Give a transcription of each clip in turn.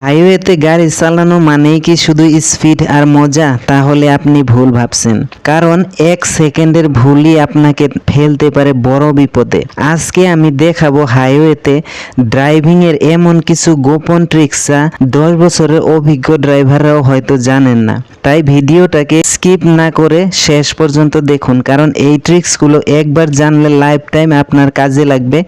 হাইওয়েতে গাড়ি চালানো মানেই কি শুধু স্পিড আর মজা? তাহলে আপনি ভুল ভাবছেন, কারণ এক সেকেন্ডের ভুলই আপনাকে ফেলতে পারে বড় বিপদে। আজকে আমি দেখাবো হাইওয়েতে ড্রাইভিং এর এমন কিছু গোপন ট্রিক্স যা 10 বছরের অভিজ্ঞ ড্রাইভাররাও হয়তো জানেন না। তাই ভিডিওটাকে স্কিপ না করে শেষ পর্যন্ত দেখুন, কারণ এই ট্রিক্সগুলো একবার জানলে লাইফ টাইম আপনার কাজে লাগবে।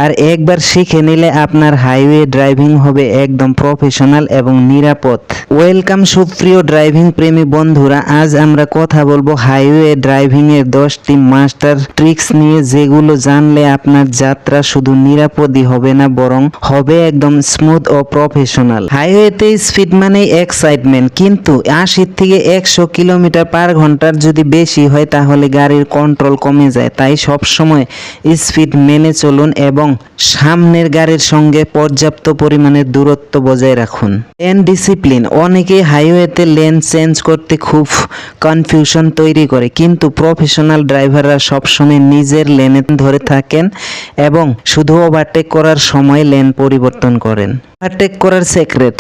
আর একবার শিখে নিলে আপনার হাইওয়ে ড্রাইভিং হবে একদম প্রফেশনাল এবং নিরাপদ। ওয়েলকাম সুপ্রিয় ড্রাইভিং প্রেমী বন্ধুরা, আজ আমরা কথা বলবো হাইওয়ে ড্রাইভিং এর 10টি মাস্টার ট্রিক্স নিয়ে, যেগুলো জানলে আপনার যাত্রা শুধু নিরাপদই হবে না, বরং হবে একদম স্মুথ ও প্রফেশনাল। হাইওয়েতে স্পিড মানেই এক্সাইটমেন্ট, কিন্তু 80 থেকে 100 কিলোমিটার পার ঘন্টার যদি বেশি হয় তাহলে গাড়ির কন্ট্রোল কমে যায়। তাই সব সময় স্পিড মেনে চলুন এবং সামনের গাড়ির সঙ্গে পর্যাপ্ত পরিমাণে দূরত্ব বজায় রাখুন। Lane discipline. অনেকেই হাইওয়েতে লেন চেঞ্জ করতে খুব কনফিউশন তৈরি করে, কিন্তু প্রফেশনাল ড্রাইভাররা সবসময় নিজের লেনে ধরে থাকেন এবং শুধু ওভারটেক করার সময় লেন পরিবর্তন করেন। ওভারটেক করার সিক্রেট।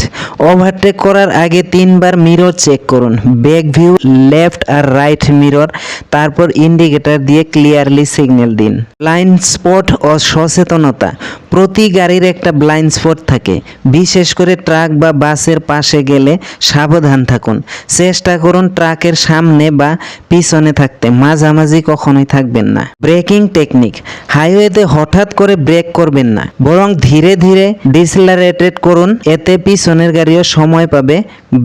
ওভারটেক করার আগে 3 বার মিরর চেক করুন, ব্যাক ভিউ, লেফট আর রাইট মিরর, তারপর ইন্ডিকেটর দিয়ে ক্লিয়ারলি সিগন্যাল দিন। ব্লাইন্ড স্পট ও সচেতনতা। প্রতি গাড়ির একটা ব্লাইন্ড স্পট থাকে, বিশেষ করে ট্রাক বা বাসের পাশে গেলে সাবধান থাকুন। চেষ্টা করুন ট্রাকের সামনে বা পিছনে থাকতে, মাঝামাঝি কখনোই থাকবেন না। Breaking technique. হাইওয়েতে হঠাৎ করে ব্রেক করবেন না, বরং ধীরে ধীরে ডিসেলারেটেড করুন, এতে পিছনের গাড়িও সময় পাবে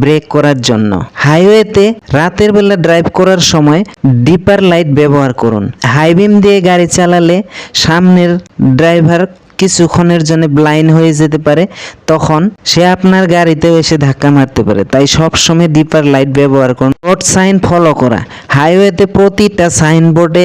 ব্রেক করার জন্য। হাইওয়েতে রাতের বেলা ড্রাইভ করার সময় ডিপার লাইট ব্যবহার করুন। হাই বিম দিয়ে গাড়ি চালালে সামনের ড্রাইভার কিছুক্ষণের জন্য ব্লাইন্ড হয়ে যেতে পারে, তখন সে আপনার গাড়িতেও এসে ধাক্কা মারতে পারে। তাই সবসময় ডিপার লাইট ব্যবহার করুন। রোড সাইন ফলো করা। হাইওয়েতে প্রতিটা সাইনবোর্ডে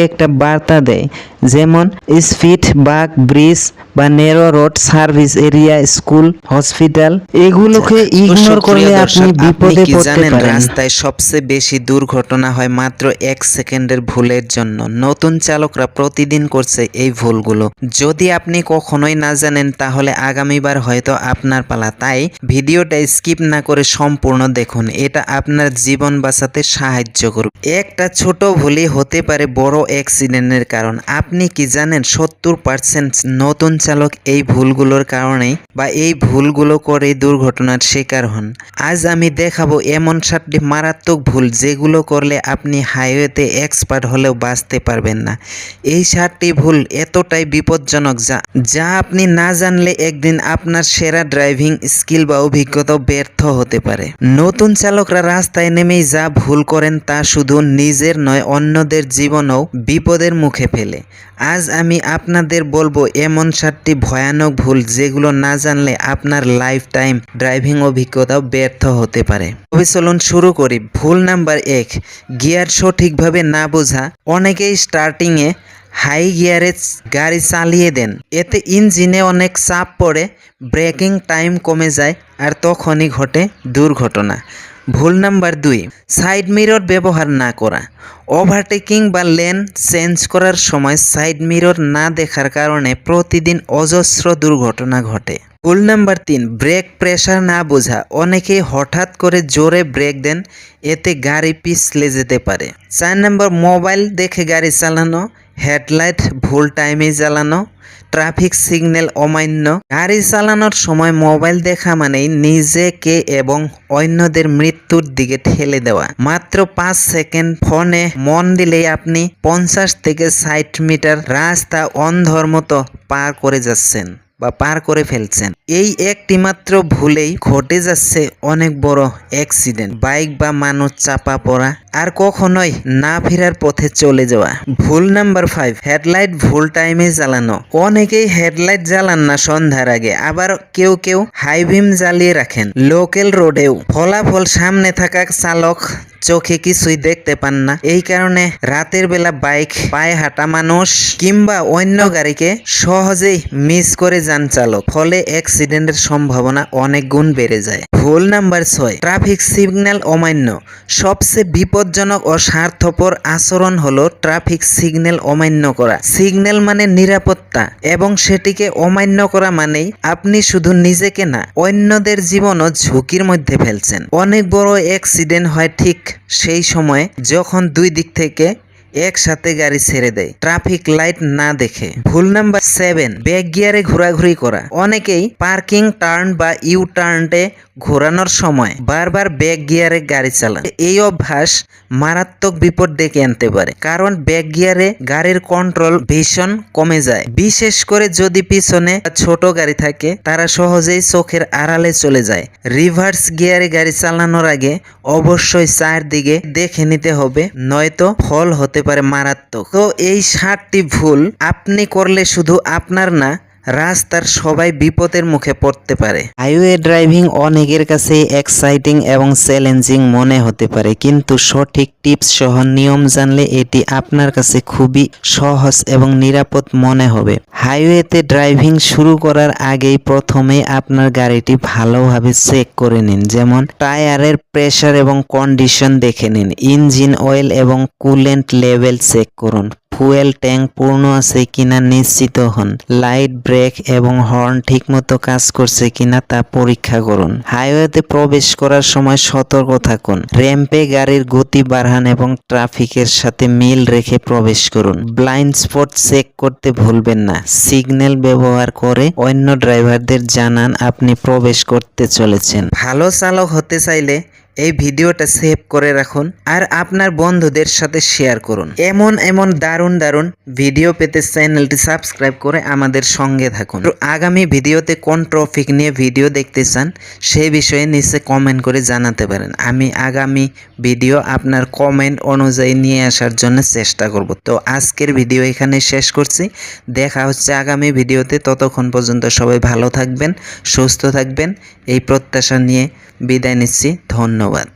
একটা বার্তা দেয়, যেমন স্পিড, বাক, ব্রিজ বা narrow road, service area, school, hospital. এগুলোকে ইগনোর করলে আপনি বিপদে পড়তে পারেন। রাস্তায় সবচেয়ে বেশি দুর্ঘটনা হয় মাত্র 1 সেকেন্ডের ভুলের জন্য। নতুন চালকরা প্রতিদিন করছে এই ভুলগুলো। যদি আপনি কখনোই না জানেন তাহলে আগামীবার হয়তো আপনার পালা। তাই ভিডিওটা স্কিপ না করে সম্পূর্ণ দেখুন, এটা আপনার জীবন বাঁচাতে সাহায্য করবে। একটা ছোট ভুলই হতে পারে বড় অ্যাক্সিডেন্টের কারণ। আপনি কি জানেন 70% নতুন চালক এই ভুলগুলোর কারণেই বা এই ভুলগুলো করে দুর্ঘটনার শিকার হন। আজ আমি দেখাবো এমন 7টি মারাত্মক ভুল যেগুলো করলে আপনি হাইওয়েতে এক্সপার্ট হলেও বাঁচতে পারবেন না। এই 7টি ভুল এতটাই বিপজ্জনক যা আপনি না জানলে একদিন আপনার সেরা ড্রাইভিং স্কিল বা অভিজ্ঞতা ব্যর্থ হতে পারে। নতুন চালকরা রাস্তায় নেমেই যা ভুল করেন তা শুধু নিজের নয়, অন্যদের জীবনও বিপদের মুখে ফেলে। আজ আমি আপনাদের বলবো এমন 7টি ভয়ানক ভুল যেগুলো না জানলে আপনার লাইফ টাইম ড্রাইভিং অভিজ্ঞতাও ব্যর্থ হতে পারে। তবে চলুন শুরু করি। ভুল নাম্বার 1, গিয়ার সঠিকভাবে না বোঝা। অনেকেই স্টার্টিংয়ে হাই গিয়ারে গাড়ি চালিয়ে দেন, এতে ইঞ্জিনে অনেক চাপ পড়ে, ব্রেকিং টাইম কমে যায় আর তখনই ঘটে দুর্ঘটনা। ভুল নাম্বার 2, সাইড মিরর ব্যবহার না করা। ওভারটেকিং বা লেন চেঞ্জ করার সময় সাইড মিরর না দেখার কারণে প্রতিদিন অজস্র দুর্ঘটনা ঘটে। ভুল নাম্বার 3, ব্রেক প্রেসার না বোঝা। অনেকেই হঠাৎ করে জোরে ব্রেক দেন, এতে গাড়ি পিছলে যেতে পারে। 4 নাম্বার, মোবাইল দেখে গাড়ি চালানো। হেডলাইট ভুল টাইমে জ্বালানো, ট্রাফিক সিগন্যাল অমান্য। গাড়ি চালানোর সময় মোবাইল দেখা মানেই নিজেকে এবং অন্যদের মৃত্যুর দিকে ঠেলে দেওয়া। মাত্র 5 সেকেন্ড ফোনে মন দিলেই আপনি 50 থেকে 60 মিটার রাস্তা অন্ধর মতো পার করে যাচ্ছেন বা পার করে ফেলছেন। এই একটি মাত্র ভুলেই ঘটে যাচ্ছে অনেক বড় অ্যাক্সিডেন্ট, বাইক বা মানুষ চাপা পড়া আর কখনোই না ফেরার পথে চলে যাওয়া। ভুল নাম্বার 5, হেডলাইট ভুল টাইমে জ্বালানো। অনেকেই হেডলাইট জ্বালান না সন্ধ্যার আগে, আবার কেউ কেউ হাই বিম জ্বালিয়ে রাখেন লোকাল রোডেও। ফলাফল সামনে থাকা চালক চোখে কিছুই দেখতে পান না। এই কারণে রাতের বেলা বাইক, পায়ে হাঁটা মানুষ কিংবা অন্য গাড়িকে সহজেই মিস করে যান চালক, ফলে অ্যাক্সিডেন্টের সম্ভাবনা অনেক গুণ বেড়ে যায়। ভুল নাম্বার 6, ট্রাফিক সিগন্যাল অমান্য। সবচেয়ে বিপজ্জনক ও স্বার্থপর আচরণ হলো ট্রাফিক সিগন্যাল অমান্য করা। সিগন্যাল মানে নিরাপত্তা, এবং সেটিকে অমান্য করা মানেই আপনি শুধু নিজেকে না, অন্যদের জীবনও ঝুঁকির মধ্যে ফেলছেন। অনেক বড় অ্যাক্সিডেন্ট হয় ঠিক সেই সময় যখন দুই দিক থেকে একসাথে গাড়ি ছেড়ে দেয় ট্রাফিক লাইট না দেখে। ভুল নাম্বার 7, ব্যাক গিয়ারে ঘোরাঘুরি করা। অনেকেই পার্কিং, টার্ন বা ইউ টার্নে ঘোরানোর সময় বারবার ব্যাক গিয়ারে গাড়ি চালান। এই অভ্যাস মারাত্মক বিপদ ডেকে আনতে পারে, কারণ ব্যাক গিয়ারে গাড়ির কন্ট্রোল ভীষণ কমে যায়। বিশেষ করে যদি পিছনে ছোট গাড়ি থাকে, তারা সহজেই চোখের আড়ালে চলে যায়। রিভার্স গিয়ারে গাড়ি চালানোর আগে অবশ্যই চারদিকে দেখে নিতে হবে, নয়তো ফল হতে পারে মারাত্মক। তো এই 7টি ভুল আপনি করলে শুধু আপনার না, রাস্তার সবাই বিপদের মুখে পড়তে পারে। হাইওয়ে ড্রাইভিং অনেকের কাছে এক্সাইটিং এবং চ্যালেঞ্জিং মনে হতে পারে, কিন্তু সঠিক টিপস সহ নিয়ম জানলে এটি আপনার কাছে খুবই সহজ এবং নিরাপদ মনে হবে। হাইওয়েতে ড্রাইভিং শুরু করার আগেই প্রথমে আপনার গাড়িটি ভালোভাবে চেক করে নিন, যেমন টায়ারের প্রেসার এবং কন্ডিশন দেখে নিন, ইঞ্জিন অয়েল এবং কুলেন্ট লেভেল চেক করুন, ফুয়েল ট্যাঙ্ক পূর্ণ আছে কিনা নিশ্চিত হন, লাইট, ব্রেক এবং হর্ন ঠিকমতো কাজ করছে কিনা তা পরীক্ষা করুন। হাইওয়েতে প্রবেশ করার সময় সতর্ক থাকুন, র্যাম্পে গাড়ির গতি বাড়ান এবং ট্রাফিকের সাথে মিল রেখে প্রবেশ করুন। ব্লাইন্ড স্পট চেক করতে ভুলবেন না, সিগন্যাল ব্যবহার করে অন্য ড্রাইভারদের জানান আপনি প্রবেশ করতে চলেছেন। ভালো চালক হতে চাইলে এই ভিডিওটা সেভ করে রাখুন আর আপনার বন্ধুদের সাথে শেয়ার করুন। এমন দারুণ ভিডিও পেতে চ্যানেলটি সাবস্ক্রাইব করে আমাদের সঙ্গে থাকুন। তো আগামী ভিডিওতে কোন টপিক নিয়ে ভিডিও দেখতে চান সেই বিষয়ে নিচে কমেন্ট করে জানাতে পারেন। আমি আগামী ভিডিও আপনার কমেন্ট অনুযায়ী নিয়ে আসার জন্য চেষ্টা করব। তো আজকের ভিডিও এখানে শেষ করছি, দেখা হচ্ছে আগামী ভিডিওতে। ততক্ষণ পর্যন্ত সবাই ভালো থাকবেন, সুস্থ থাকবেন, এই প্রত্যাশা নিয়ে বিদায় নিচ্ছি। ধন্যবাদ।